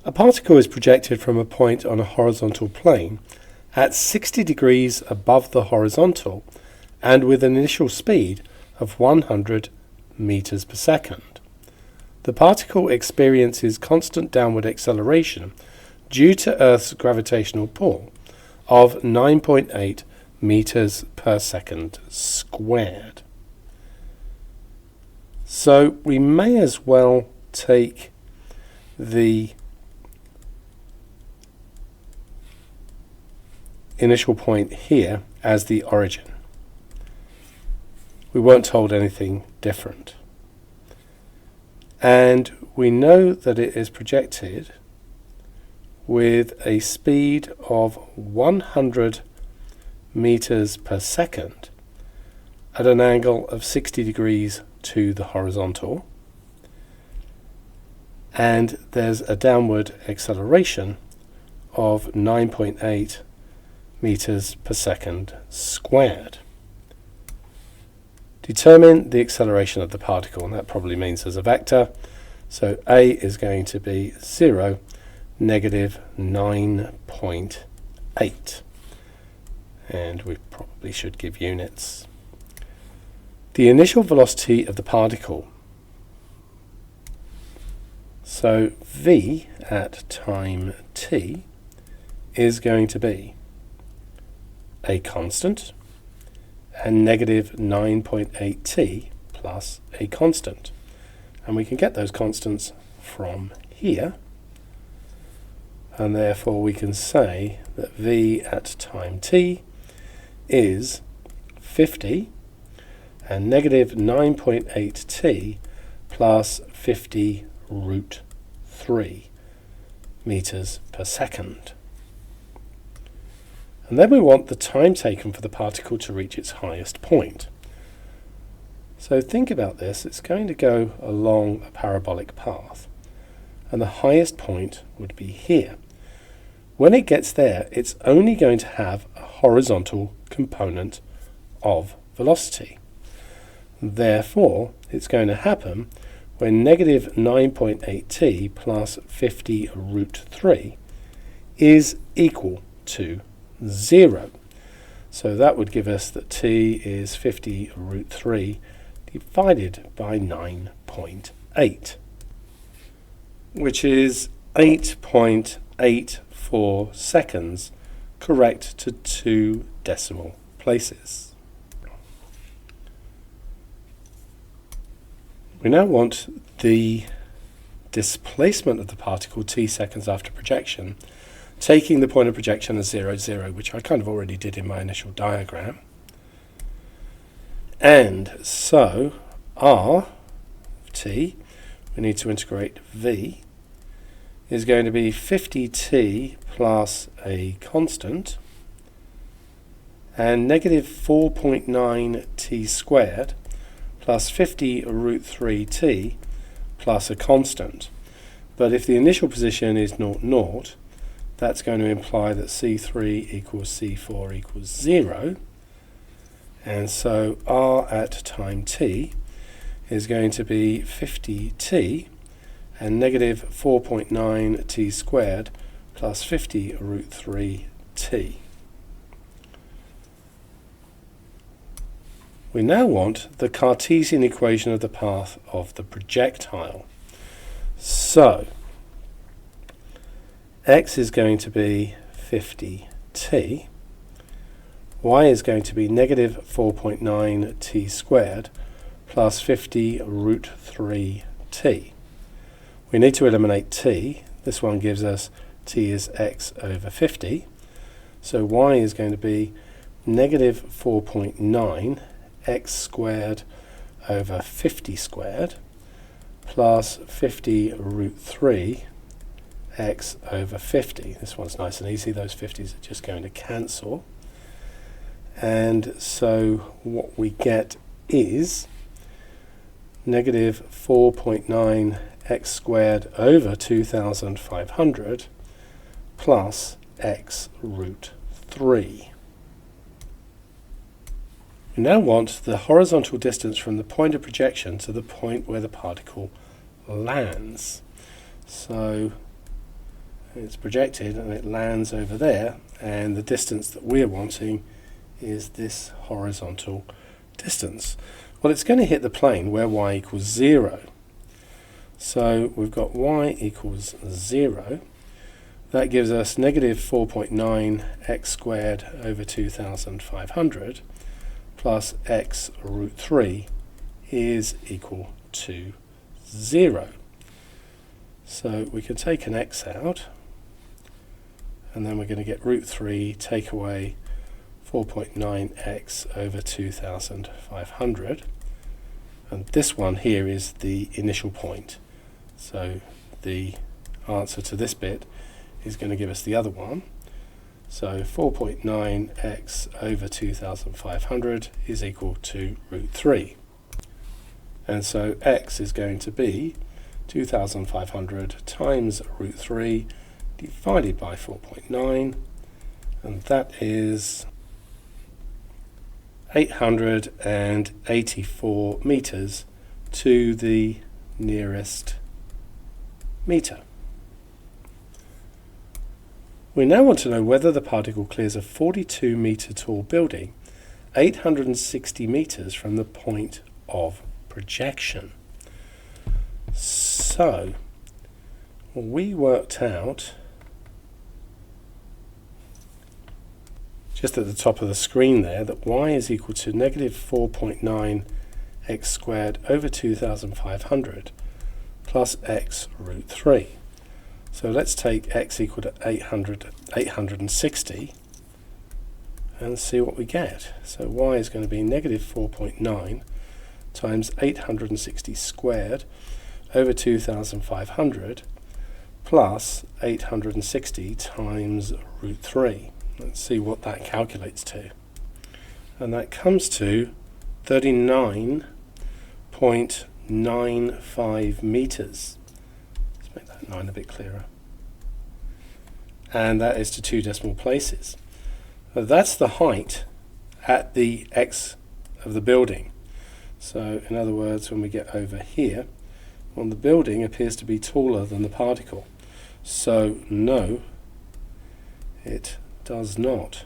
A particle is projected from a point on a horizontal plane at 60 degrees above the horizontal and with an initial speed of 100 meters per second. The particle experiences constant downward acceleration due to Earth's gravitational pull of 9.8 meters per second squared. So we may as well take the initial point here as the origin. We weren't told anything different. And we know that it is projected with a speed of 100 meters per second at an angle of 60 degrees to the horizontal. And there's a downward acceleration of 9.8 meters per second squared. Determine the acceleration of the particle, and that probably means as a vector. So A is going to be 0, negative 9.8. And we probably should give units. The initial velocity of the particle. So V at time t is going to be a constant and negative 9.8t plus a constant. And we can get those constants from here. And therefore we can say that V at time t is 50 and negative 9.8t plus 50 root 3 meters per second. And then we want the time taken for the particle to reach its highest point. So think about this. It's going to go along a parabolic path, and the highest point would be here. When it gets there, it's only going to have a horizontal component of velocity. Therefore, it's going to happen when negative 9.8t plus 50 root 3 is equal to 0. So that would give us that t is 50 root 3 divided by 9.8, which is 8.84 seconds, correct to 2 decimal places. We now want the displacement of the particle t seconds after projection, taking the point of projection as 0, 0, which I kind of already did in my initial diagram. And so r t, we need to integrate v, is going to be 50t plus a constant and negative 4.9t squared plus 50 root 3t plus a constant. But if the initial position is 0, 0, that's going to imply that C3 equals C4 equals 0. And so r at time t is going to be 50t and negative 4.9t squared plus 50 root 3t. We now want the Cartesian equation of the path of the projectile. So x is going to be 50t, y is going to be negative 4.9t squared plus 50 root 3t. We need to eliminate t. This one gives us t is x over 50. So y is going to be negative 4.9 x squared over 50 squared plus 50 root 3 x over 50. This one's nice and easy. Those 50s are just going to cancel. And so what we get is negative 4.9 x squared over 2,500 plus x root 3. We now want the horizontal distance from the point of projection to the point where the particle lands. So It's projected and it lands over there, and the distance that we're wanting is this horizontal distance. Well, it's going to hit the plane where y equals 0. So we've got y equals 0. That gives us negative 4.9 x squared over 2,500 plus x root 3 is equal to 0. So we can take an x out, and then we're going to get root 3 take away 4.9x over 2,500. And this one here is the initial point. So the answer to this bit is going to give us the other one. So 4.9x over 2,500 is equal to root 3. And so x is going to be 2,500 times root 3 divided by 4.9, and that is 884 meters to the nearest meter. We now want to know whether the particle clears a 42 meter tall building 860 meters from the point of projection. So we worked out just at the top of the screen there that y is equal to negative 4.9 x squared over 2,500 plus x root 3. So let's take x equal to 860 and see what we get. So y is going to be negative 4.9 times 860 squared over 2,500 plus 860 times root 3. Let's see what that calculates to. And that comes to 39.95 meters. Let's make that 9 a bit clearer. And that is to 2 decimal places. So that's the height at the x of the building. So in other words, when we get over here, well, the building appears to be taller than the particle. So no, it does not